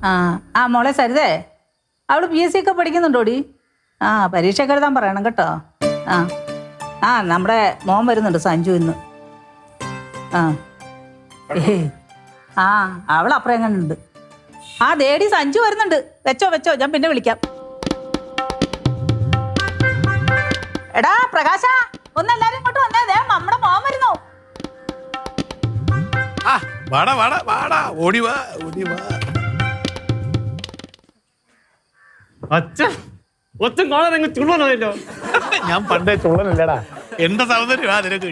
ആ മോളെ സരിതേ, അവള് PSC ഒക്കെ പഠിക്കുന്നുണ്ടോടി? പരീക്ഷയൊക്കെ എഴുതാൻ പറയണം കേട്ടോ. നമ്മുടെ മോൻ വരുന്നുണ്ട് സഞ്ജു ഇന്ന്. അവൾ അപ്പുറം എങ്ങനെ ഉണ്ട്? ദേടി സഞ്ജു വരുന്നുണ്ട്. വെച്ചോ ഞാൻ പിന്നെ വിളിക്കാം. എടാ പ്രകാശ, ഒന്നെല്ലാരും ഇങ്ങോട്ട് വന്നേ, നമ്മുടെ മോൻ വരുന്നു. ഒച്ചും കാണാൻ ചുള്ളനല്ലോ. ഞാൻ പണ്ടേ ചുള്ളനല്ലടാ, എന്റെ സൗന്ദര്യം അതിനൊക്കെ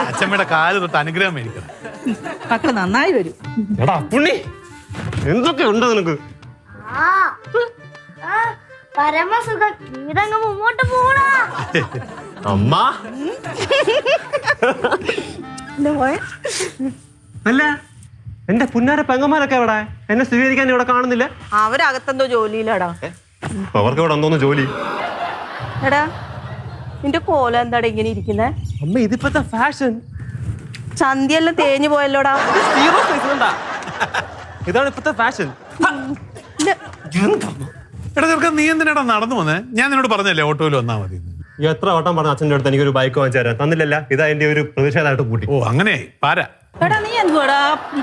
അച്ഛമ്മയുടെ കാല് തൊട്ട് അനുഗ്രഹം മേടിക്കണം. മക്കള് നന്നായി വരും. എടാ പുണ്ണി, എന്തൊക്കെ ഉണ്ട് നിനക്ക്? പരമസുഖം, ജീവിതം മുമ്പോട്ട് പോണ അമ്മ. അല്ല, എന്റെ പുന്നാര പെങ്ങന്മാരൊക്കെ എവിടെ? എന്നെ സ്വീകരിക്കാൻ ഇവിടെ കാണുന്നില്ല. അവരകത്തെന്തോ ജോലിയിലാടാ. അവർക്ക് ഇവിടെ എന്തോന്ന് ജോലി? എടാ നിന്റെ കോലം എന്താടാ ഇങ്ങനെ ഇരിക്കുന്നേ? അമ്മ, ഇതിപ്പത്തെ ഫാഷൻ. ചന്തിയെല്ലാം തേഞ്ഞു പോയല്ലോടാ. ഇതാണ് ഇപ്പത്തെ ഫാഷൻ. എടാ ചെറുക്കാൻ, നീ എന്തിനാടാ നടന്നു വന്നേ? ഞാൻ നിന്നോട് പറഞ്ഞല്ലേ ഓട്ടോയിൽ വന്നാ മതി. എത്ര വട്ടം പറഞ്ഞ അച്ഛൻ്റെ അടുത്ത് എനിക്കൊരു ബൈക്ക് വാങ്ങിച്ചു തരാം, തന്നില്ലല്ല. ഇതാ എന്റെ ഒരു പ്രതിഷേധമായിട്ട് കൂട്ടി. ഓ അങ്ങനെ പാര. എടാ നീ എന്തുവാടാ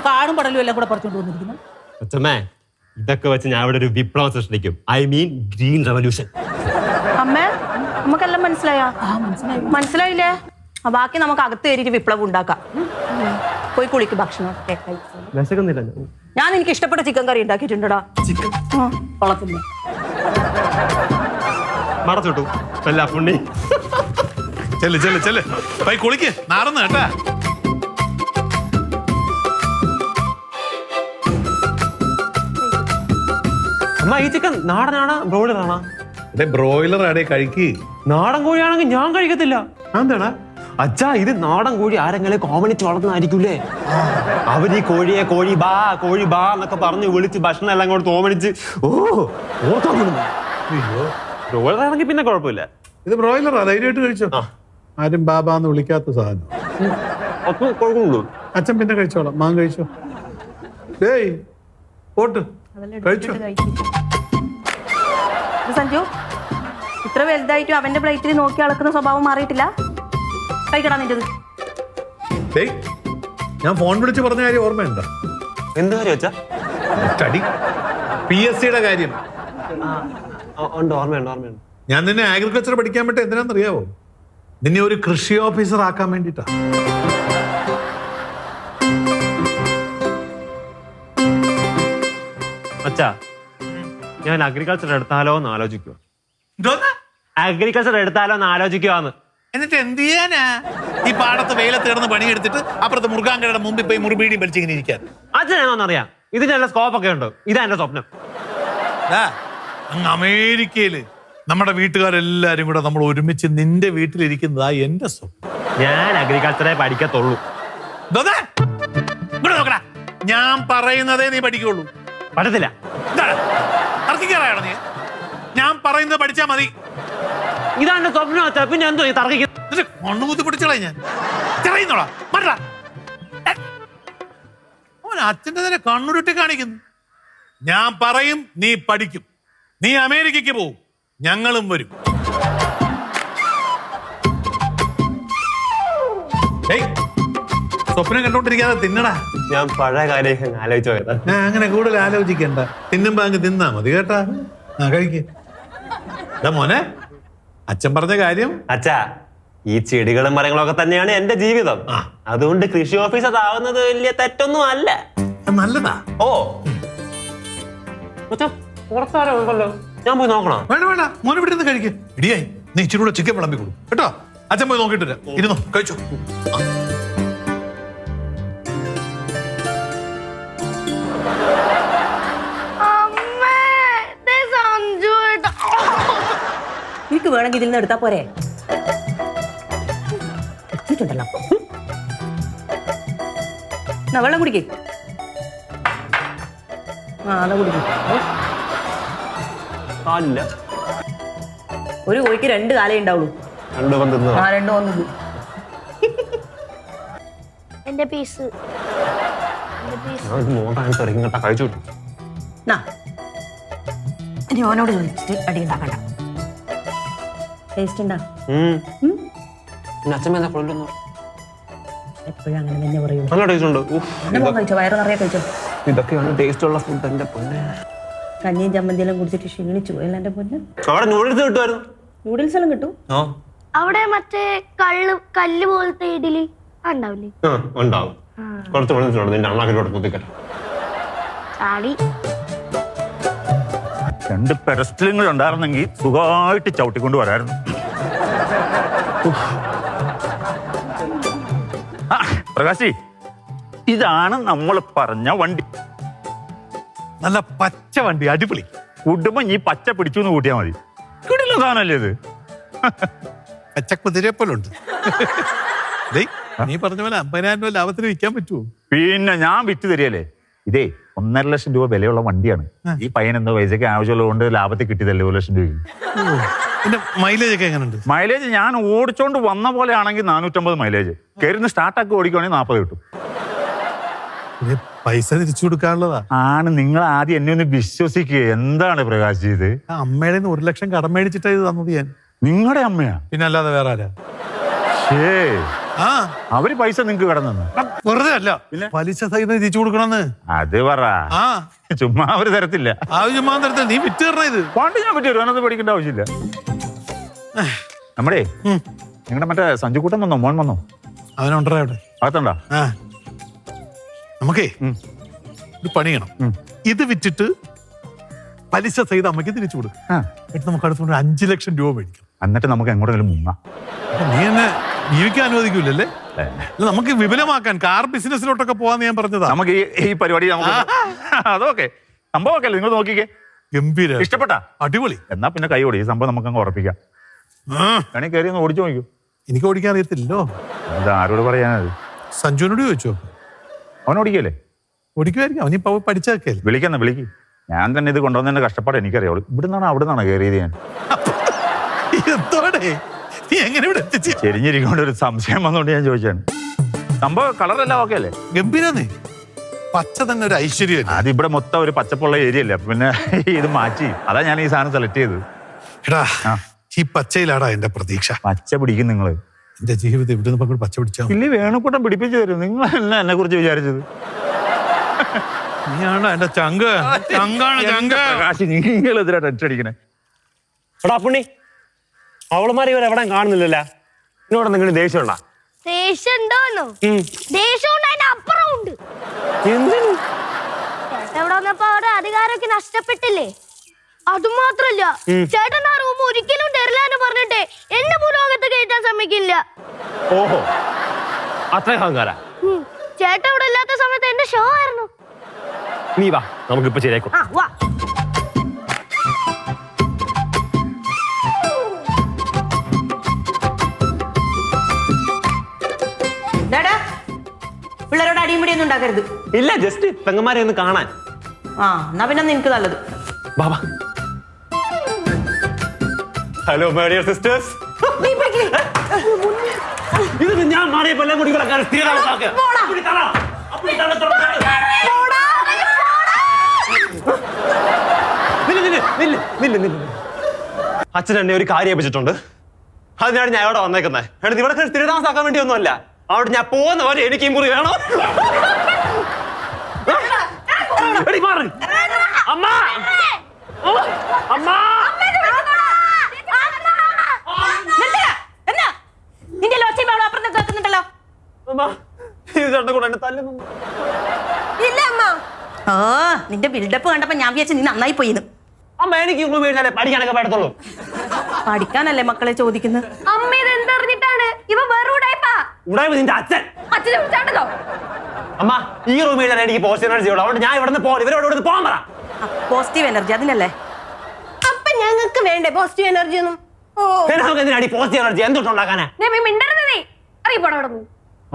കാടും പടലും എല്ലാം കൂടെ പറിച്ചോണ്ട് വന്നിരിക്കുന്നു? അച്ഛമ്മേ, ഇതൊക്കെ വെച്ച് ഞാൻ ഇവിടെ ഒരു വിപ്ലവം സൃഷ്ടിക്കും. I mean green revolution. അമ്മേ, നമുക്കെല്ലാം മനസ്സിലായോ? മനസ്സിലായില്ലേ? ബാക്കി നമുക്ക് അകത്ത് കയറിയിട്ട് വിപ്ലവം ഉണ്ടാക്കാം. പോയി കുളിക്ക്, ഭക്ഷണം വിശക്കുന്നില്ല. ഞാൻ എനിക്ക് ഇഷ്ടപ്പെട്ട ചിക്കൻ കറി ഉണ്ടാക്കിയിട്ടുണ്ടോടാ. കൊളത്തില്ല മറച്ചിട്ടു അല്ല പുണ്ണി. ചെല്ല് പോയി കുളിക്ക്, നാറുന്നു കേട്ടാ. അമ്മ, ഈ ചിക്കൻ നാടനാണോ ബ്രോയിലറാണോ? ബ്രോയിലർ ആടെ കഴിക്ക്. നാടൻ കോഴിയാണെങ്കിൽ ഞാൻ കഴിക്കത്തില്ല. എന്താടാ അച്ഛാ, ഇത് നാടൻ കോഴി ആരെങ്കിലും കോമണിച്ച് വളർന്നതായിരിക്കൂലേ? അവര് ഈ കോഴി ബാ എന്നൊക്കെ പറഞ്ഞ് വിളിച്ച് ഭക്ഷണം എല്ലാം കൂടെ തോമണിച്ച് ബ്രോയിലറാണെങ്കിൽ പിന്നെ കുഴപ്പമില്ല. ഇത് ബ്രോയിലറാ, ധൈര്യമായിട്ട് കഴിച്ചോ. ആരും ബാബാന്ന് വിളിക്കാത്ത സാധനം. അച്ഛൻ പിന്നെ കഴിച്ചോളാം. മാൻ കഴിച്ചോ. ഡേയ് പോട്ട് കഴിച്ചോ. സഞ്ജു, ഇത്ര വലുതായിട്ടും അവന്റെ പ്ലേറ്റിൽ നോക്കി അളക്കുന്ന സ്വഭാവം മാറിയിട്ടില്ല. കഴിക്കടാ നിന്റേത്. ഞാൻ ഫോൺ വിളിച്ച് പറഞ്ഞ കാര്യം ഓർമ്മയുണ്ടോ? എന്ത് കാര്യം വെച്ചാ? സ്റ്റഡി PSCയുടെ കാര്യം. ഓർമ്മയുണ്ട്. ഞാൻ നിന്നെ അഗ്രികൾച്ചർ പഠിക്കാൻ പറ്റും എന്തിനാണെന്നറിയാവോ? നിന്നെ ഒരു കൃഷി ഓഫീസർ ആക്കാൻ വേണ്ടിട്ടാ. അച്ഛാ, ഞാൻ അഗ്രികൾച്ചർ എടുത്താലോ എന്ന് ആലോചിക്കുക. അഗ്രികൾച്ചർ എടുത്താലോ എന്ന് ആലോചിക്കുവാന്ന്. എന്നിട്ട് എന്ത് ചെയ്യാനാ? ഈ പാടത്ത് വെയിലത്ത് കിടന്ന് പണിയെടുത്തിട്ട് അപ്പുറത്ത് മുറുകാങ്കടയുടെ മുമ്പിൽ പോയി മുറുപീടിയും വലിച്ചിങ്ങനെ ഇരിക്കാൻ. അച്ഛനെന്നറിയാം, ഇതിന് നല്ല സ്കോപ്പ് ഒക്കെ ഉണ്ട്. ഇതാ എന്റെ സ്വപ്നം. അങ്ങ് അമേരിക്കയില് നമ്മുടെ വീട്ടുകാരെല്ലാരും കൂടെ നമ്മൾ ഒരുമിച്ച് നിന്റെ വീട്ടിലിരിക്കുന്നതാ എന്റെ സ്വപ്നം. ഞാൻ അഗ്രികൾച്ചറെ പഠിക്കത്തുള്ളൂ. ഞാൻ പറയുന്നതേ നീ പഠിക്കുള്ളൂ. പഠിത്തില്ല. തർക്കിക്കാറാണോ നീ? ഞാൻ പറയുന്നത് പഠിച്ചാ മതി. ഇതാണ് സ്വപ്നം വെച്ചാ പിന്നെ എന്തോ തർക്കിക്കുന്നത്? മണ്ണു കുത്തി പിടിച്ചോളാം ഞാൻ. ചെറിയുന്നോളാ മണ്ടാ. അവൻ അച്ഛൻ്റെ തന്നെ കണ്ണുരുട്ടി കാണിക്കുന്നു. ഞാൻ പറയും, നീ പഠിക്കും. നീ അമേരിക്കയ്ക്ക് പോവും, ഞങ്ങളും വരും. സ്വപ്നം കണ്ടോണ്ടിരിക്കാതെ തിന്നടാ. ഞാൻ പഴയ കാര്യം ആലോചിച്ചു പോയതാ. അങ്ങനെ കൂടുതൽ ആലോചിക്കണ്ട. തിന്നുമ്പോ അങ്ങ് തിന്നാ മതി കേട്ടാ. കഴിക്ക്. മോനെ, അച്ഛൻ പറഞ്ഞ കാര്യം. അച്ഛാ, ഈ ചെടികളും മരങ്ങളൊക്കെ തന്നെയാണ് എന്റെ ജീവിതം. അതുകൊണ്ട് കൃഷി ഓഫീസർ ആവുന്നത് വലിയ തെറ്റൊന്നും അല്ല. നല്ലതാ. ഓ പുറത്താരോ ഉണ്ടല്ലോ, ഞാൻ പോയി നോക്കണോ? വേണ്ട, മോനെ ഇവിടെ നിന്ന് കഴിക്ക്. ഇടിയായി, നീ ഇച്ചിരി കൂടെ ചിക്കൻ വിളമ്പി കൊടുക്കും കേട്ടോ. അച്ഛൻ പോയി നോക്കിട്ട് ഇരുന്നോ, കഴിച്ചോ. എനിക്ക് വേണമെങ്കിൽ ഇതിൽ നിന്ന് എടുത്താ പോരെ? എത്തിയിട്ടുണ്ടല്ലോ. വെള്ളം കുടിക്കേ. അതാ കുടിക്കും. ഒരു കോഴിക്ക് 2 കാലേ ഉണ്ടാവുള്ളൂ. 2 വന്നത്. എന്റെ പീസ് ഇങ്ങോട്ടാ കഴിച്ചു. നാ ഇനി ഓനോട് ചോദിച്ചിട്ട് അടി ഉണ്ടാക്കണ്ട. ടേസ്റ്റ് ഉണ്ടാ? അച്ഛൻ എന്താ കൊള്ളുന്നു? എപ്പോഴും അങ്ങനെ തന്നെ പറയൂ. നല്ല ടേസ്റ്റ് ഉണ്ട്. കഴിച്ചോ, വയറ് നിറയെ കഴിച്ചോ. ഇതൊക്കെയാണ് ടേസ്റ്റ് ഉള്ള ഫുഡ്. എന്റെ പൊന്നെ, കഞ്ഞിയും ചമ്മന്തിയെല്ലാം കുടിച്ചിട്ട് ക്ഷീണിച്ചു അല്ല എന്റെ പൊന്നെ. അവിടെ നൂഡിൽസ് കിട്ടുമായിരുന്നു. നൂഡിൽസ് എല്ലാം കിട്ടും. അവിടെ മറ്റേ കല്ല് പോലത്തെ ഇഡലി ഉണ്ടാവില്ലേ? ഉണ്ടാവും. കുറച്ച് വെള്ളത്തിലുണ്ട്. നിന്റെ അണ്ണാക്കിലോട്ട് കുത്തിക്കട്ടെ. ചാടി 2 പെരസ്റ്റലുകൾ ഉണ്ടായിരുന്നെങ്കിൽ സുഖമായിട്ട് ചവിട്ടിക്കൊണ്ട് വരായിരുന്നു. പ്രകാശി, ഇതാണ് നമ്മൾ പറഞ്ഞ വണ്ടി. നല്ല പച്ച വണ്ടി, അടിപൊളി. കുടുംബം ഈ പച്ച പിടിച്ചു എന്ന് കൂട്ടിയാൽ മതി. കിടിലൻ സാധനല്ലേ ഇത്? പച്ചക്കുതിരെ പോലെ ഉണ്ട്. നീ പറഞ്ഞ പോലെ 50,000 രൂപ ലാഭത്തിന് വിൽക്കാൻ പറ്റുമോ? പിന്നെ ഞാൻ വിറ്റ് തരികയല്ലേ. ഇതേ 1.5 ലക്ഷം രൂപ വിലയുള്ള വണ്ടിയാണ്. ഈ പയ്യൻ എന്തോ പൈസക്ക് ആവശ്യമുള്ളതുകൊണ്ട് ലാഭത്തിൽ കിട്ടിയതല്ലേ 1 ലക്ഷം രൂപയ്ക്ക്. പിന്നെ മൈലേജ് ഒക്കെ എങ്ങനെയുണ്ട്? മൈലേജ് ഞാൻ ഓടിച്ചോണ്ട് വന്ന പോലെ ആണെങ്കിൽ 450 മൈലേജ്. കയറുന്ന സ്റ്റാർട്ടാക്കി ഓടിക്കുവാണെങ്കിൽ 40 കിട്ടും. പൈസ തിരിച്ചു കൊടുക്കാനുള്ളതാ. ആണ്. നിങ്ങൾ ആദ്യം എന്നെ ഒന്ന് വിശ്വസിക്കുക. എന്താണ് പ്രകാശ് ഇത്? അമ്മയുടെ 1 ലക്ഷം കടം മേടിച്ചിട്ടാ ഇത് തന്നത് ഞാൻ. നിങ്ങളുടെ അമ്മയാ? പിന്നെ അല്ലാതെ വേറെ ആരാ? ആ, അവര് പൈസ നിങ്ങക്ക് കടന്നു? വെറുതെ അല്ല, പലിശ സഹിതം തിരിച്ചു കൊടുക്കണമെന്ന്. അത് പറ. ആ, ചുമ്മാ അവര് തരത്തില്ല. ആവശ്യമാ തരത്തില്ല. നീ വിറ്റ് തരണ ഇത്. പണ്ട് ഞാൻ പറ്റി അതിനകത്ത് പഠിക്കേണ്ട ആവശ്യമില്ല. നമ്മുടെ നിങ്ങളുടെ മറ്റേ സഞ്ജുക്കൂട്ടൻ വന്നോ? മോൻ വന്നോ? അവനുണ്ടോ അവിടെ? അകത്തുണ്ടോ? ആ, നമുക്കേ ഒരു പണി ചെയ്യണം. ഇത് വിറ്റിട്ട് പലിശ സഹിതം അമ്മയ്ക്ക് തിരിച്ചു കൊടുക്കും. എന്നിട്ട് നമുക്ക് അടുത്തുകൊണ്ട് 5 ലക്ഷം രൂപ മേടിക്കാം. എന്നിട്ട് നമുക്ക് എങ്ങോട്ടെങ്കിലും മുങ്ങാം. നീ എന്നെ ജീവിക്കാൻ അനുവദിക്കൂലല്ലേ? നമുക്ക് വിപുലമാക്കാൻ കാർ ബിസിനസ്സിലോട്ടൊക്കെ പോവാന്ന് ഞാൻ പറഞ്ഞതാ. നമുക്ക് ഈ പരിപാടി നമുക്ക് അതൊക്കെ സംഭവമൊക്കെ അല്ലേ? നിങ്ങൾ നോക്കിക്കേ. ഗംഭീര. ഇഷ്ടപ്പെട്ടാ? അടിപൊളി. എന്നാ പിന്നെ കൈ ഓടി. ഈ സംഭവം നമുക്ക് അങ്ങ് ഉറപ്പിക്കാം. കണി കയറി ഒന്ന് ഓടിച്ചു നോക്കൂ. എനിക്ക് ഓടിക്കാൻ അറിയത്തില്ലോ. ഇത് ആരോട് പറയാനത്? സഞ്ജുവിനോട് ചോദിച്ചോ? അവൻ ഓടിക്കല്ലേ? ഓടിക്കുമായിരിക്കും. അവനിപ്പോ പഠിച്ചേക്കല്ലേ. വിളിക്കുന്ന വിളിക്ക്. ഞാൻ തന്നെ ഇത് കൊണ്ടുവന്നതിന്റെ കഷ്ടപ്പാട് എനിക്കറിയാവുള്ളൂ. ഇവിടെ നിന്നാണ് അവിടെ നിന്നാണ് കയറിയത് ഞാൻ. എന്തോടെ നീ എങ്ങനെ ഇവിടെ എത്തിച്ചു? ചെരിഞ്ഞിരിക്കൊണ്ട് ഒരു സംശയം വന്നോണ്ട് ഞാൻ ചോദിച്ചാണ്. സംഭവം കളറെല്ലാം ഓക്കെ അല്ലേ? ഗംഭീരന്നേ. പച്ച തന്നെ ഒരു ഐശ്വര്യം. അത് ഇവിടെ മൊത്തം ഒരു പച്ചപ്പുള്ള ഏരിയ അല്ലേ. പിന്നെ ഇത് മാറ്റി. അതാ ഞാൻ ഈ സാധനം സെലക്ട് ചെയ്തത്. എടാ, ഈ പച്ചയിലാടാ എന്റെ പ്രതീക്ഷ. പച്ച പിടിക്കും നിങ്ങള്. എന്റെ ജീവിതം ഇവിടെ നിന്ന് പച്ച പിടിച്ചാ ഇല്ല, വേണുക്കൂട്ടം പിടിപ്പിച്ചു തരും. നിങ്ങൾ എന്നെ കുറിച്ച് വിചാരിച്ചത്? നീയാണ് എന്റെ ചങ്ക്. ചങ്കാണ് ചങ്ക്. നിങ്ങൾ എതിരാ ടെൻഷൻ അടിക്കണേ. എടാ പുണ്ണി, അവളുമാരെ ഇവർ എവിടെ കാണുന്നില്ലല്ലോ. ഇന്നോട് എന്തെങ്കിലും ദേഷ്യം ഉണ്ടാ? ദേഷ്യം ഉണ്ടോന്നോ? ദേഷ്യം ഉണ്ട്, അതിന്റെ അപ്പുറം ഉണ്ട്. എന്തിനു? ചേട്ടൻ ഇവിടെ വന്നപ്പോ അവിടെ അധികാരമൊക്കെ നഷ്ടപ്പെട്ടില്ലേ? അതുമാത്രല്ല, ചേട്ടൻ ആ റൂം ഒരിക്കലും തരില്ലാന്ന് പറഞ്ഞിട്ട് എന്നെ ഭൂലോകത്ത് കയറ്റാൻ സമ്മതിക്കില്ല. ഓഹോ, അത്ര അഹങ്കാര. ചേട്ടൻ ഇവിടെ ഇല്ലാത്ത സമയത്ത് എന്റെ ഷോ ആയിരുന്നു. നീ വാ, നമുക്കിപ്പോ ശരിയാക്കും. ആ വാ. പിള്ളേരോട് അടിയും പിടിയൊന്നും ഉണ്ടാക്കരുത്. ഇല്ല, ജസ്റ്റ് പെങ്ങന്മാരെ ഒന്ന് കാണാൻ. ആ, എന്നാ പിന്നെ നിനക്ക് നല്ലത്. Baba. Hello my dear sisters. ഇത് ഞാൻ മാറിയ കൊല്ലം കൂടി അച്ഛൻ എന്നെ ഒരു കാര്യം ഏൽപ്പിച്ചിട്ടുണ്ട്. അതിനാണ് ഞാൻ ഇവിടെ വന്നേക്കുന്നത്. എന്നിട്ട് ഇവിടെ സ്ഥിരതാമസാക്കാൻ വേണ്ടി ഒന്നുമല്ല. അവിടെ ഞാൻ പോകുന്നവരെ എനിക്ക് മുറി വേണോ? അമ്മ, അമ്മ, നിന്റെ ലോച്ചയും അപ്പുറത്ത് കേൾക്കുന്നുണ്ടല്ലോ. ഇല്ല അമ്മ. ഓ, നിന്റെ ബിൽഡപ്പ് കണ്ടപ്പോ ഞാൻ വിചാരിച്ചു നീ നന്നായി പോയിന്ന്. അമ്മ, എനിക്ക് പഠിക്കാനൊക്കെ പറ്റത്തുള്ളൂ. പഠിക്കാനല്ലേ മക്കളെ ചോദിക്കുന്നത്? അമ്മ ഇത് എന്തറിഞ്ഞിട്ടാണ്? ഇവ വേറെ ഉടായ്പാ. ഉടായ്പ നിന്റെ അച്ഛൻ. അച്ഛനെ വിളിച്ചാണ്ടല്ലോ. അമ്മ, ഈ റൂമിൽ എനിക്ക് പോസിറ്റീവ് എനർജി ഉള്ളൂ. അതുകൊണ്ട് ഞാൻ ഇവിടെ പോകാൻ ഇവരോട് പോകാൻ പറ. പോസിറ്റീവ് എനർജി അതിനല്ലേ? അപ്പൊ ഞങ്ങൾക്ക് വേണ്ടേ പോസിറ്റീവ് എനർജി ഒന്നും? എന്തിനാടി പോസിറ്റീവ് എനർജി? എന്തുണ്ടാക്കാനാ?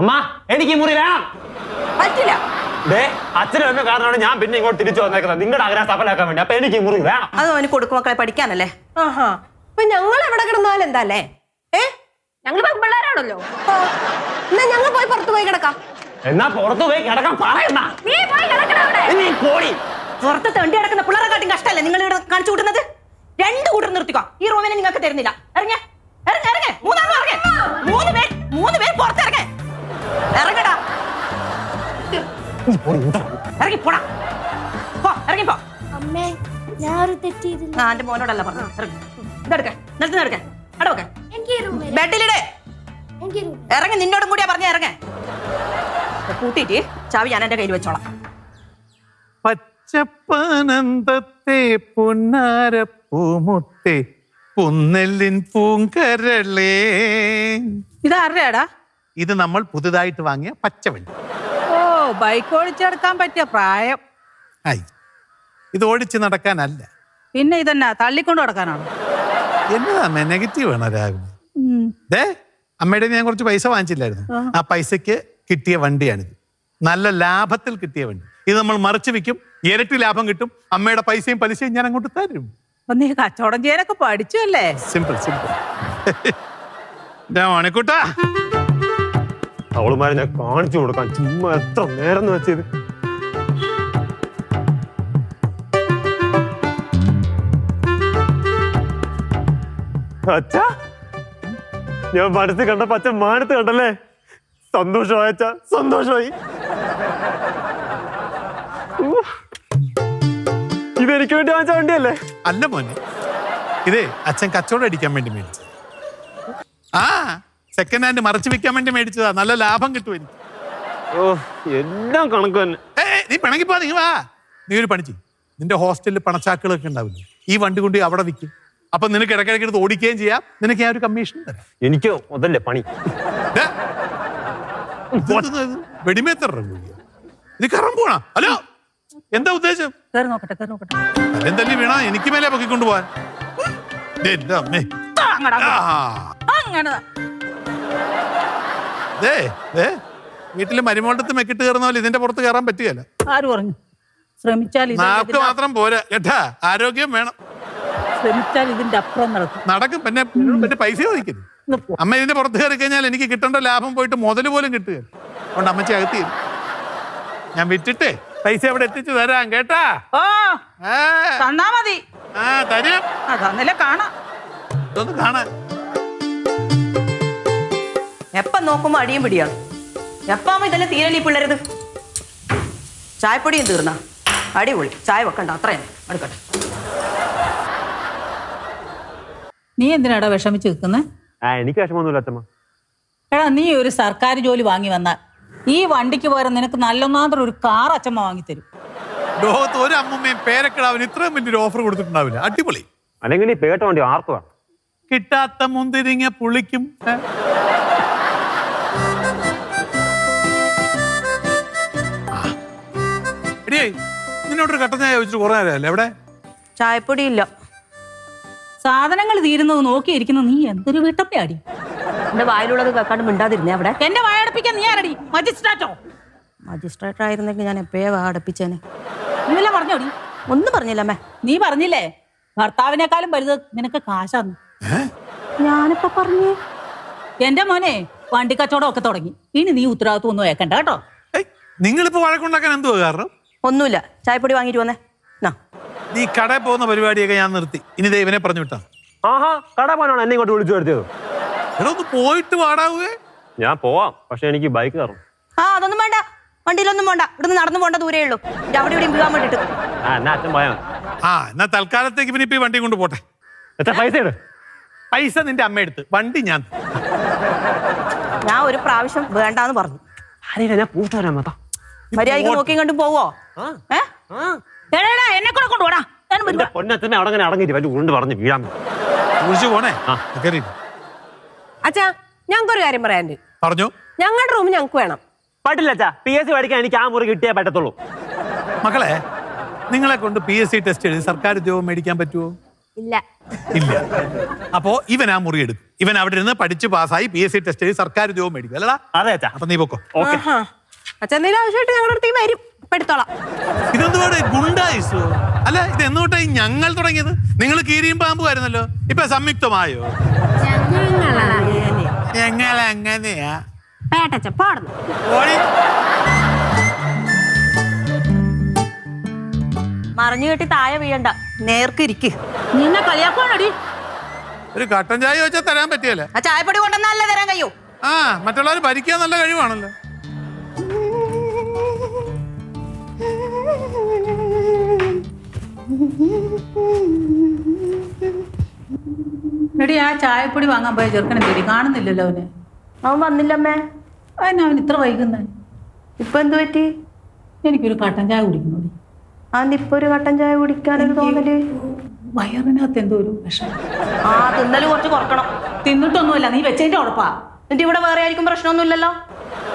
അമ്മ, എനിക്ക് മുറി വേണം. പറ്റില്ല. അച്ഛനും എന്നെ കാരണമാണ് ഞാൻ പിന്നെ ഇങ്ങോട്ട് തിരിച്ചു വന്നേക്കുന്നത്. നിങ്ങളുടെ ആഗ്രഹം സഫലമാക്കാൻ വേണ്ടി. അപ്പൊ എനിക്ക് മുറി വേണം. അത് അവന് കൊടുക്കും മക്കളെ പഠിക്കാനല്ലേ. ആഹാ, അപ്പൊ ഞങ്ങൾ എവിടെ കിടന്നാലും എന്താല്ലേ? ഞങ്ങൾ പിള്ളേരാണല്ലോ. എന്നാ ഞങ്ങൾ പോയി പുറത്തു പോയി കിടക്കാം. എന്നാ പുറത്തു പോയി കിടക്കാൻ പറയണ്ട. നീ നീ പോടി. പുറത്ത് തെണ്ടി കിടക്കുന്ന പിള്ളേരെ കാട്ടും കഷ്ടല്ലേ നിങ്ങൾ ഇവിടെ കാണിച്ചു കൂട്ടുന്നത്? 2 കൂട്ടർ നിർത്തിക്കോ. ഈ റൂമിനെ നിങ്ങൾക്ക് തരുന്നില്ല. ഇറങ്ങ ഇറങ്ങ ഇറങ്ങ. 3 ആളും ഇറങ്ങ. 3 പേർ പുറത്തിറങ്ങ. ഇറങ്ങടാ. ഇറങ്ങി പോടാ. പോ ഇറങ്ങി പോ. അമ്മേ ഞാൻ ഒരു തെറ്റ് ചെയ്തില്ല. ആ എന്റെ മോനോടല്ല പറഞ്ഞു. ഇറങ്ങി ഇതെടുക്ക. നിലത്ത് എടുക്ക. അവിടെ വെക്ക. എനിക്ക് ഈ റൂമിൽ ബെഡിലിടെ. എനിക്ക് ഈ റൂമിൽ ഇറങ്ങി. നിന്നോടും കൂടിയാ പറഞ്ഞ ഇറങ്ങ. കൂട്ടിയിട്ട് ചാവി ഞാൻ എന്റെ കയ്യിൽ വെച്ചോളാം. പച്ചപ്പനന്തത്തെ പുന്നാരപ്പൂമുത്തെ പുന്നെല്ലിൻ പൂങ്കരളേ. ഇതാരുടെയാടാ? ഇത് നമ്മൾ പുതുതായിട്ട് വാങ്ങിയ പച്ചവണ്ടി. ഓ, ബൈക്ക് ഓടിച്ചെടുക്കാൻ പറ്റിയ പ്രായം. ആയി ഇത് ഓടിച്ച് നടക്കാനല്ല. പിന്നെ ഇതെന്നാ തള്ളിക്കൊണ്ട് നടക്കാനാണ്? എന്നതാ നെഗറ്റീവ് വേണോ രാവിലെ? ദേ അമ്മയുടെ ഞാൻ കുറച്ച് പൈസ വാങ്ങിച്ചില്ലായിരുന്നു. ആ പൈസക്ക് കിട്ടിയ വണ്ടിയാണിത്. നല്ല ലാഭത്തിൽ കിട്ടിയ വണ്ടി. ഇത് നമ്മൾ മറിച്ച് വിൽക്കും, ഇരട്ടി ലാഭം കിട്ടും. അമ്മയുടെ പൈസയും പലിശയും ഞാൻ അങ്ങോട്ട് തരും. അപ്പൊ നീ കച്ചവടം ചെയ്യാനൊക്കെ പഠിച്ചു അല്ലേ? Simple simple. മണിക്കൂട്ടാ, അവളുമാരെ ഞാൻ കാണിച്ചു കൊടുക്കാൻ ചുമ്മാ എത്ര നേരം വെച്ചത്. അച്ഛാ, ഞാൻ മനസ്സിൽ കണ്ട പച്ച മാനത്ത് കണ്ടല്ലേ? സന്തോഷമായി അച്ഛാ, സന്തോഷമായി. ഇതെനിക്ക് വേണ്ടി വാങ്ങിച്ച വണ്ടിയല്ലേ? അല്ല മോനെ, ഇതേ അച്ഛൻ കച്ചവടം അടിക്കാൻ വേണ്ടി മേടിച്ചത്. ആ സെക്കൻഡ് ഹാൻഡ് മറച്ചു വെക്കാൻ വേണ്ടി മേടിച്ചതാ. നല്ല ലാഭം കിട്ടും എനിക്ക്. ഓ, എല്ലാം കണക്ക് തന്നെ. നീ പിണങ്ങിപ്പോ നീ വാ. നീ ഒരു പണി ചെയ്യും. നിന്റെ ഹോസ്റ്റലിൽ പണച്ചാക്കുകളൊക്കെ ഉണ്ടാവില്ലേ? ഈ വണ്ടി കൊണ്ട് അവിടെ വിൽക്കും. അപ്പൊ നിനക്ക് ഇടയ്ക്കിടയ്ക്ക് എടുത്ത് ഓടിക്കുകയും ചെയ്യാം. നിനക്ക് ഞാൻ ഒരു കമ്മീഷൻ തരാം. എനിക്ക് അതല്ലേ പണി. വെടിമേത്തറ ഇത് കറം പോണ. ഹലോ, എന്താ ഉദ്ദേശം? കയറി നോക്കട്ടെ, കയറി നോക്കട്ടെ. അതെന്തല്ലേ വീണ എനിക്ക് മേലെ പൊക്കിക്കൊണ്ടു പോവാൻ. എന്റെ അമ്മേ. അങ്ങനെ വീട്ടില് മരുമോളത്ത് മെക്കിട്ട് കയറുന്ന പോലെ ഇതിന്റെ പുറത്ത് കയറാൻ പറ്റുകയല്ല. ആര് പറഞ്ഞു? ശ്രമിച്ചാൽ നാക്ക് മാത്രം പോരാ കേട്ടാ, ആരോഗ്യം വേണം. ശ്രമിച്ചാൽ ഇതിന്റെ അപ്പുറം നടക്കും. നടക്കും. പിന്നെ പിന്നെ പൈസ ചോദിക്കരുത്. അമ്മ ഇതിന്റെ പുറത്ത് കയറി കഴിഞ്ഞാൽ എനിക്ക് കിട്ടേണ്ട ലാഭം പോയിട്ട് മുതല് പോലും കിട്ടുകയില്ല. അതുകൊണ്ട് അമ്മച്ചി അകത്തി ഞാൻ വിറ്റിട്ടേ പൈസ അവിടെ എത്തിച്ചു തരാം കേട്ടാ. ഓ, തന്നാ മതി. ആ തരാം. തന്നില്ല കാണാം. ഇതൊന്ന് കാണാൻ. എപ്പം നോക്കുമ്പോ അടിയും പിടിയാണ്. എപ്പാകുമ്പോ ഇതെല്ലാം തീരല്ലേ പിള്ളേരത്? ചായപ്പൊടിയും തീർന്ന അടിപൊളി. ചായ വെക്കണ്ട, അത്രയും എടുക്കട്ടെ. നീ എന്തിനാടാ വിഷമിച്ച് നിൽക്കുന്നത്? എനിക്ക് വിഷമൊന്നുമില്ല അച്ഛമ്മ. എടാ, നീ ഒരു സർക്കാർ ജോലി വാങ്ങി വന്നാൽ ഈ വണ്ടിക്ക് പകരം നിനക്ക് നല്ലൊന്നാന്ത്രം ഒരു കാർ അച്ഛമ്മ വാങ്ങിത്തരും. ലോകത്ത് ഒരു അമ്മമ്മയും പേരക്കിടാവിന് ഇത്രയും വലിയൊരു ഓഫർ കൊടുത്തിട്ടുണ്ടാവില്ല. അടിപൊളി. അല്ലെങ്കിൽ ഈ പേട്ട വണ്ടി ആർക്ക് വേണം? കിട്ടാത്ത മുന്തിരിങ്ങ പുളിക്കും. നിന്നോടൊരു കട്ടൻ ചായ ചോദിച്ചിട്ട് കുറെ നേരമല്ലേ? എവിടെ ചായപ്പൊടി ഇല്ല. സാധനങ്ങൾ തീരുന്നത് നോക്കിയിരിക്കുന്ന നീ എന്തൊരു വീട്ടപ്പയാടി. എന്റെ വായിലുള്ളത് കേൾക്കാണ്ട് മിണ്ടാതിരുന്നേ അവിടെ. എന്റെ വായടപ്പിക്കാൻ നീ ആരടി? മജിസ്ട്രേറ്റോ? മജിസ്ട്രേറ്റ് ആയിരുന്നെങ്കിൽ ഞാൻ എപ്പോഴേ വാടപ്പിച്ചേനെ. ഇന്നലെ പറഞ്ഞോടി? ഒന്നും പറഞ്ഞില്ലമ്മേ. നീ പറഞ്ഞില്ലേ ഭർത്താവിനേക്കാളും വലുത് നിനക്ക് കാശാന്ന്? ഞാനിപ്പോ പറഞ്ഞു. എന്റെ മോനെ വണ്ടി കച്ചവടം ഒക്കെ തുടങ്ങി. ഇനി നീ ഉത്തരവാദിത്വം ഒന്നും ഏക്കണ്ട കേട്ടോ. നിങ്ങളിപ്പോ വഴക്കുണ്ടാക്കാൻ എന്തുവാ കാരണം? ഒന്നുമില്ല. ചായപ്പൊടി വാങ്ങിട്ട് വന്നേ. നീ കടയിൽ പോകുന്ന പരിപാടിയൊക്കെ ഞാൻ നിർത്തി. ഇനി ദൈവനെ പറഞ്ഞു വിട്ടാ. ആഹാ, കട പോകാനാണ് എന്നെ ഇങ്ങോട്ട് വിളിച്ചു വരുത്തിയത്. എടാ ഒന്ന് പോയിട്ട് വാടാവേ. ഞാൻ പോവാം, പക്ഷെ എനിക്ക് ബൈക്ക് കയറും. ആ അതൊന്നും വേണ്ട, വണ്ടിയിലൊന്നും പോണ്ട. ഇവിടുന്ന് നടന്നു പോണ്ട ദൂരേ ഉള്ളൂ. അവിടെ ഇവിടെയും വീഴാൻ വേണ്ടിട്ട്. എന്നാ അച്ഛൻ പോയാ ആ എന്നാ തൽക്കാലത്തേക്ക് പിന്നെ ഇപ്പൊ ഈ വണ്ടി കൊണ്ട് പോട്ടെ. എത്ര പൈസ ഇട്? പൈസ നിന്റെ അമ്മ എടുത്ത്, വണ്ടി ഞാൻ. ഞാൻ ഒരു പ്രാവശ്യം വേണ്ടാന്ന് പറഞ്ഞു. അറിയില്ല, ഞാൻ പൂട്ട് വരാൻ മതാ. മര്യാദക്ക് നോക്കി കണ്ടു പോവോ? എന്നെ കൂടെ കൊണ്ടുപോടാ. പൊന്നച്ഛനെ അവിടെ അങ്ങനെ അടങ്ങിട്ട് വലിയ ഉരുണ്ട് പറഞ്ഞു വീഴാൻ കുറിച്ച് പോണേ. അച്ഛാ ഞങ്ങൾക്കൊരു കാര്യം പറയാനുണ്ട്. പറഞ്ഞു. ഞങ്ങളുടെ റൂം ഞങ്ങൾക്ക് വേണം. പറ്റില്ല അച്ഛാ, PSC പഠിക്കാൻ എനിക്ക് ആ മുറി കിട്ടിയേ പറ്റത്തുള്ളൂ. മക്കളെ, നിങ്ങളെ കൊണ്ട് PSC ടെസ്റ്റ് എഴുതി സർക്കാർ ഉദ്യോഗം മേടിക്കാൻ പറ്റുമോ? ഇല്ല. ഇല്ല. അപ്പോ ഇവൻ ആ മുറി എടുക്കും. ഇവൻ അവിടെ ഇരുന്ന് പഠിച്ച് പാസ്സായി PSC ടെസ്റ്റ് എഴുതി സർക്കാർ ഉദ്യോഗം മേടിക്കും അല്ലടാ? അതെ അച്ഛാ. അപ്പൊ നീ പൊക്കോ. ഓക്കെ. അച്ഛൻ എന്തെങ്കിലും ആവശ്യമായിട്ട് ഞങ്ങളുടെ അടുത്തേക്ക് വരും. എടുത്തോളാം. ഇതെന്തുപാടെ ഗുണ്ടായിസോ? അല്ല, ഇത് എന്നോട്ടായി ഞങ്ങൾ തുടങ്ങിയത്? നിങ്ങൾ കീരിയും പാമ്പും ആയിരുന്നല്ലോ, ഇപ്പൊ സംയുക്തമായോ? ഞങ്ങൾ അങ്ങനെയാ. പേട്ടച്ച പാടുന്നു. ഓടി. മറിഞ്ഞു കെട്ടി താഴെ വീഴണ്ട, നേർക്കിരിക്ക്. നിന്നെ കളിയാക്കുവാണടി. ഒരു കട്ടൻ ചായ വെച്ചാൽ തരാൻ പറ്റിയല്ലേ? ആ ചായപ്പൊടി കൊണ്ടുവന്നല്ലേ തരാൻ കഴിയൂ. ആ, മറ്റുള്ളവർ ഭരിക്കാൻ നല്ല കഴിവാണല്ലോ. എടി ആ ചായപ്പൊടി വാങ്ങാൻ പോയ ചെറുക്കനെ തേടി കാണുന്നില്ലല്ലോ അവനെ. അവൻ വന്നില്ലമ്മേ. അതിന് അവൻ ഇത്ര വൈകുന്നേ? ഇപ്പൊ എന്ത് പറ്റി? എനിക്കൊരു കട്ടൻ ചായ കുടിക്കുന്നു. ഇപ്പൊ ഒരു കട്ടൻ ചായ കുടിക്കാനൊരു തോന്നല്. വയറിനകത്ത് എന്തോ ഒരു വിഷം. ആ, തിന്നല് കുറച്ച് കുറക്കണം. തിന്നിട്ടൊന്നുമല്ല, നീ വെച്ചതിന്റെ ഉറപ്പാ. എന്നിട്ട് ഇവിടെ വേറെ ആയിരിക്കും പ്രശ്നമൊന്നുമില്ലല്ലോ.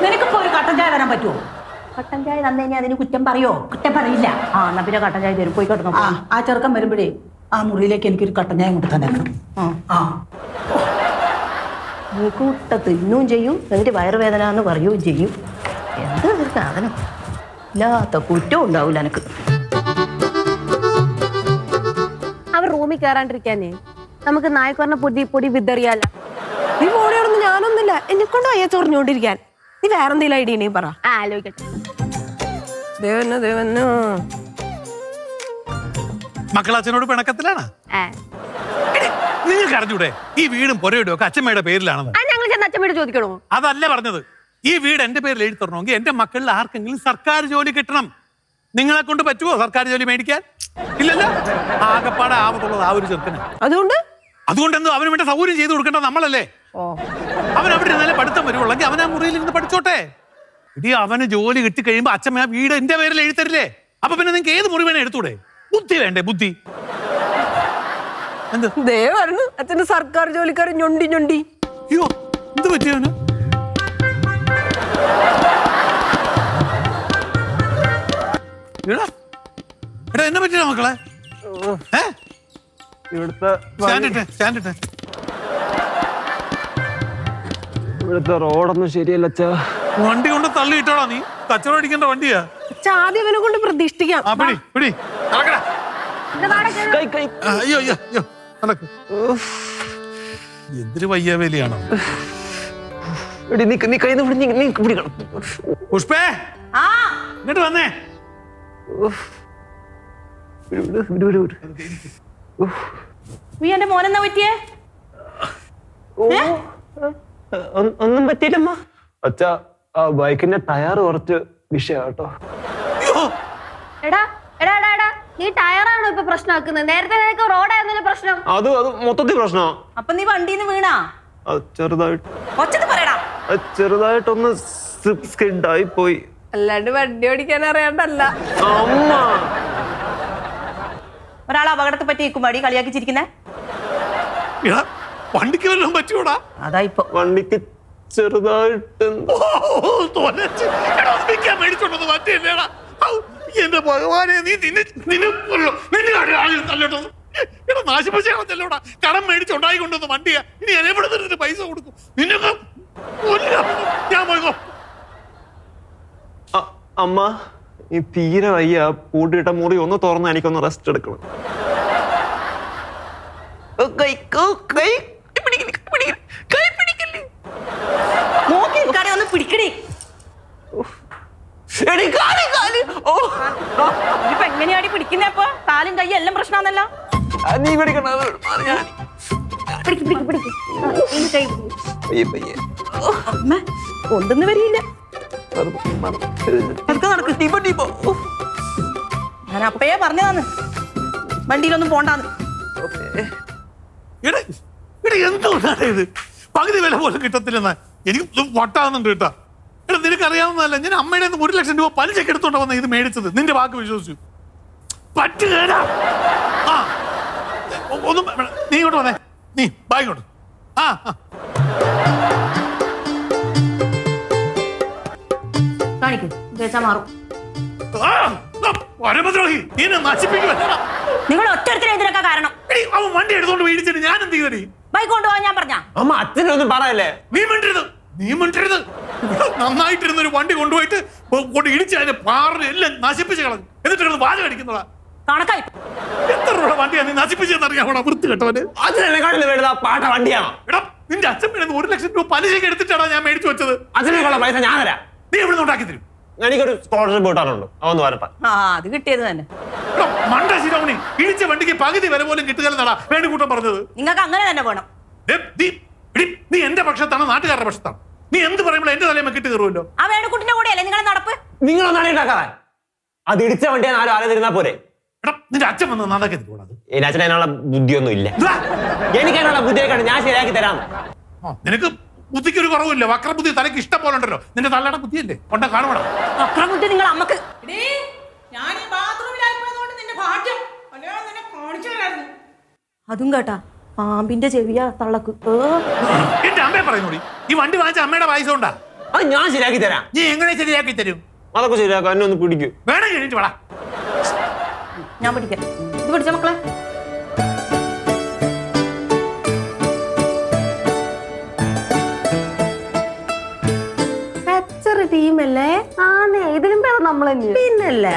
നിനക്കിപ്പോ ഒരു കട്ടൻ ചായ തരാൻ പറ്റുമോ? കട്ടൻ ചായ തന്നു കഴിഞ്ഞാൽ അതിന് കുറ്റം പറയോ? കുറ്റം പറയില്ല. ആ, എന്നാ പിന്നെ കട്ടൻ ചായ തരും. പോയി കിടന്നു. ആ ചെറുക്കൻ വരുമ്പോഴേ ആ മുറിയിലേക്ക് എനിക്കൊരു കട്ടൻ ചായ കൊണ്ട് തന്നെ. കൂട്ട തിന്നും ചെയ്യും, എന്നിട്ട് വയറുവേദന എന്ന് പറയുകയും ചെയ്യും. എന്താ ഒരു സാധനം? ഇല്ലാത്ത കുറ്റവും ഉണ്ടാവില്ല എനിക്ക്. അവർ റൂമിൽ കയറാണ്ടിരിക്കാനേ നമുക്ക് നായക്കൊറിനെ പൊടി വിതറിയാല. നീ പോടിയോടൊന്നും ഞാനൊന്നുമില്ല, എന്നെ കൊണ്ട് വയ്യ ചൊറിഞ്ഞോണ്ടിരിക്കാൻ. നീ വേറെന്തെങ്കിലും ഐഡിയ നീ പറ. ആലോചിക്കട്ടെ. ദേവന് മക്കളച്ഛനോട് പിണക്കത്തിലാണ്. നിങ്ങൾക്ക് അറിഞ്ഞൂടെ ഈ വീടും പുരയിടും ഒക്കെ അച്ഛമ്മയുടെ പേരിലാണെന്ന്? ഞങ്ങൾ ചെന്ന് അച്ഛമ്മയോട് ചോദിക്കണോ? അതല്ല പറഞ്ഞത്. ഈ വീട് എന്റെ പേരിൽ എഴുതി തരണമെങ്കിൽ എന്റെ മക്കളിൽ ആർക്കെങ്കിലും സർക്കാർ ജോലി കിട്ടണം. നിങ്ങളെ കൊണ്ട് പറ്റുമോ സർക്കാർ ജോലി മേടിക്കാൻ? ഇല്ലല്ലോ. ആകെപ്പാടെ ആവത്തുള്ളത് ആ ഒരു ചെറുക്കന്. അതുകൊണ്ടെന്തോ അവന് വേണ്ട സൗകര്യം ചെയ്ത് കൊടുക്കേണ്ട നമ്മളല്ലേ? അവൻ അവിടെ ഇരുന്നാലേ പഠിത്തം വരുവുള്ളെങ്കിൽ അവൻ ആ മുറിയിൽ ഇരുന്ന് പഠിച്ചോട്ടെ. ഇടി അവന് ജോലി കിട്ടിക്കഴിയുമ്പോ അച്ഛമ്മ ആ വീട് എന്റെ പേരിൽ എഴുതി തരില്ലേ? അപ്പൊ പിന്നെ നിങ്ങൾക്ക് ഏത് മുറി വേണേ എടുത്തൂടെ? ബുദ്ധി വേണ്ടേ? ബുദ്ധി. അച്ഛന്റെ സർക്കാർ ജോലിക്കാരൻ ഞൊണ്ടി. അയ്യോ, എന്ത് പറ്റിയവന്? എടാ എന്നെ പറ്റിയ മക്കളെ? ഇവിടുത്തെ റോഡൊന്നും ശരിയല്ല അച്ഛാ. വണ്ടി കൊണ്ട് തള്ളിയിട്ടോടാ നീ. കച്ചവടം അടിക്കേണ്ട വണ്ടിയാ. ആദ്യം അവനെ കൊണ്ട് പ്രതീക്ഷിക്കാം. അയ്യോ അയ്യോ അയ്യോ, നടക്ക്. എന്തൊരു വയ്യാവേലിയാണോ? പുഷ്പേ, ഇങ്ങോട്ട് വന്നേ. നീ എന്റെ മോനെന്നാ പറ്റിയേ? ഒന്നും പറ്റിയില്ലമ്മ. അച്ഛാ, ആ ബൈക്കിന്റെ ടയർ കുറച്ച് വിഷയാട്ടോ. എടാ എടാ എടാ എടാ നീ ടയറാണോ ഇപ്പൊ പ്രശ്നമാക്കുന്നത്? നേരത്തെ നിനക്ക് റോഡായിരുന്നല്ലോ പ്രശ്നം. അത് മൊത്തത്തിൽ പ്രശ്നമാ. അപ്പൊ നീ വണ്ടിന്ന് വീണാ? ചെറുതായിട്ട് ഒച്ചത്ത് പറയടാ. ചെറുതായിട്ടൊന്ന് സ്കിഡായി പോയി. അല്ലാണ്ട് വണ്ടി ഓടിക്കാൻ അറിയാണ്ടല്ല. അമ്മ, ഒരാൾ അപകടത്തെ പറ്റി നിൽക്കുമ്പോ കളിയാക്കി ചിരിക്കുന്നേ? വണ്ടിക്ക് വല്ലതും പറ്റൂടാ? അതാ ഇപ്പൊ വണ്ടിക്ക് ചെറുതായിട്ട് എന്റെ ഭഗവാനെ, നീ നാശിപ്പിച്ചോടാ. കടം മേടിച്ചുണ്ടായി കൊണ്ടുവന്ന വണ്ടിയാ. ഇനി എവിടെ നിന്ന് പൈസ കൊടുക്കും? നിന്നൊക്കെ ഞാൻ പോയിക്കോ. അമ്മ, ഈ തീരെ വയ്യ. പൂട്ടിയിട്ട മുറി ഒന്ന് തുറന്ന് എനിക്കൊന്ന് റെസ്റ്റ് എടുക്കണം. ഒന്ന് പിടിക്കണേ. ഇപ്പൊ എങ്ങനെയാടി പിടിക്കുന്നേ? അപ്പൊ കാലും കൈയും എല്ലാം പ്രശ്നമാണല്ലോ. നീ പിടിക്കണ. കൊണ്ടൊന്നും വരില്ല. ഞാൻ അപ്പയെ പറഞ്ഞതാന്ന് വണ്ടിയിലൊന്നും പോണ്ടാന്ന്. എന്തുകൊണ്ടാണ് ഇത്? പകുതി വില പോലും കിട്ടത്തില്ലെന്നാ എനിക്ക് വട്ടാകുന്നുണ്ട് കേട്ടാ. എടാ, നിനക്കറിയാവുന്നതല്ല, ഞാൻ അമ്മയുടെ 1 ലക്ഷം രൂപ പലിശക്ക് എടുത്തോണ്ട് വന്ന ഇത് മേടിച്ചത്. നിന്റെ വാക്ക് വിശ്വസിച്ചു പറ്റുകേടാ. ആ, ഒന്നും നീ ഇങ്ങോട്ട് വന്നേ. നീ ബായിങ്ങോട്ട്. കാണിക്കൂ, മാറും. പരമദ്രോഹി, നീ എന്നെ നശിപ്പിക്കുവല്ലേടാ. നിങ്ങൾ ഒറ്റ ഇതിനൊക്കെ കാരണം. അവൻ വണ്ടി എടുത്തോണ്ട് മേടിച്ചിട്ട് ഞാൻ എന്ത് ചെയ്തടി? ബൈക്ക് കൊണ്ടുപോകാൻ ഞാൻ പറഞ്ഞ. അമ്മ, അച്ഛനൊന്നും പറയല്ലേ. നീ മിണ്ടരുത്. നന്നായിട്ടിരുന്നൊരു വണ്ടി കൊണ്ടുപോയിട്ട് ഇടിച്ച് അതിന്റെ പാറിന് എല്ലാം നശിപ്പിച്ച് കളഞ്ഞു. എന്നിട്ട് വാചകം അടിക്കുന്നതാ. കണക്കായി. എത്ര രൂപ വണ്ടിയാ നീ നശിപ്പിച്ചെന്നറിയാം? വൃത്തി കേട്ടവന്. അതിനെക്കാട്ടിൽ വേണ്ടത് ആ പാട്ട വണ്ടിയാണോ? എടാ, നിന്റെ അച്ഛൻ 1 ലക്ഷം രൂപ പലിശക്ക് എടുത്തിട്ടാണ് ഞാൻ മേടിച്ചു വെച്ചത്. അതിനേക്കുള്ള പൈസ ഞാൻ തരാം. നീ എവിടെ നിന്ന് ഉണ്ടാക്കി തരും? എനിക്കൊരു സ്കോളർഷിപ്പ് കിട്ടാനുണ്ട് അതൊന്ന് വരട്ടെ. ആ അത് കിട്ടിയത് തന്നെ. എടോ, മണ്ട ശിരോമണി, ഇടിച്ച വണ്ടിക്ക് പകുതി വില പോലും കിട്ടുകയെന്നാടാ വേണുകൂട്ടം പറഞ്ഞത്. നിങ്ങൾക്ക് അങ്ങനെ തന്നെ വേണം. ദേ, നീ എന്റെ പക്ഷത്താണ് നാട്ടുകാരുടെ പക്ഷത്താണ്. നീ എന്ത് പറയുമ്പോൾ എന്റെ തലയിൽ കിട്ടി കയറുമല്ലോ. ആ വേണുക്കുട്ടിന്റെ കൂടെയല്ലേ നിങ്ങളെ നടപ്പ്? നിങ്ങളൊന്നാണ് ഉണ്ടാക്കാതെ. അത് ഇടിച്ച വണ്ടിയാണ് ആരും ആലോചിരുന്നാ പോരെ. എടാ, നിന്റെ അച്ഛൻ വന്ന് നന്നാക്കി തരുവാണ്. എന്റെ അച്ഛൻ അതിനുള്ള ബുദ്ധിയൊന്നും ഇല്ല. എനിക്ക് അതിനുള്ള ബുദ്ധിയൊക്കെ ഞാൻ ശരിയാക്കി തരാം. നിനക്ക് ബുദ്ധിക്ക് ഒരു കുറവില്ല. വക്രബുദ്ധി തലയ്ക്ക് ഇഷ്ടം പോലെ ഉണ്ടല്ലോ. നിന്റെ തള്ളയുടെ ബുദ്ധിയല്ലേ കൊണ്ട കാണുവാണ്. അക്രമുദ്ദി നിങ്ങൾ അമ്മക്ക്. അതും കേട്ടാ പാമ്പിന്റെ ചെവിയാ തള്ളക്ക്. എന്റെ അമ്മയെ പറയുന്നോടി, ഈ വണ്ടി വാങ്ങിച്ച അമ്മയുടെ പൈസ ഉണ്ടാ. അത് ഞാൻ ശരിയാക്കി തരാം. നീ എങ്ങനെ ശരിയാക്കി തരും? അതൊക്കെ ശരിയാക്കാം. എന്നെ ഒന്ന് പിടിക്കൂ. വേണം കഴിഞ്ഞിട്ട് വേടാ. ഞാൻ പിടിക്കാം. ഇത് പിടിച്ച മക്കളെ. ടീമല്ലേ? ആന്നേ, ഇതിലും പേര് നമ്മൾ പിന്നല്ലേ.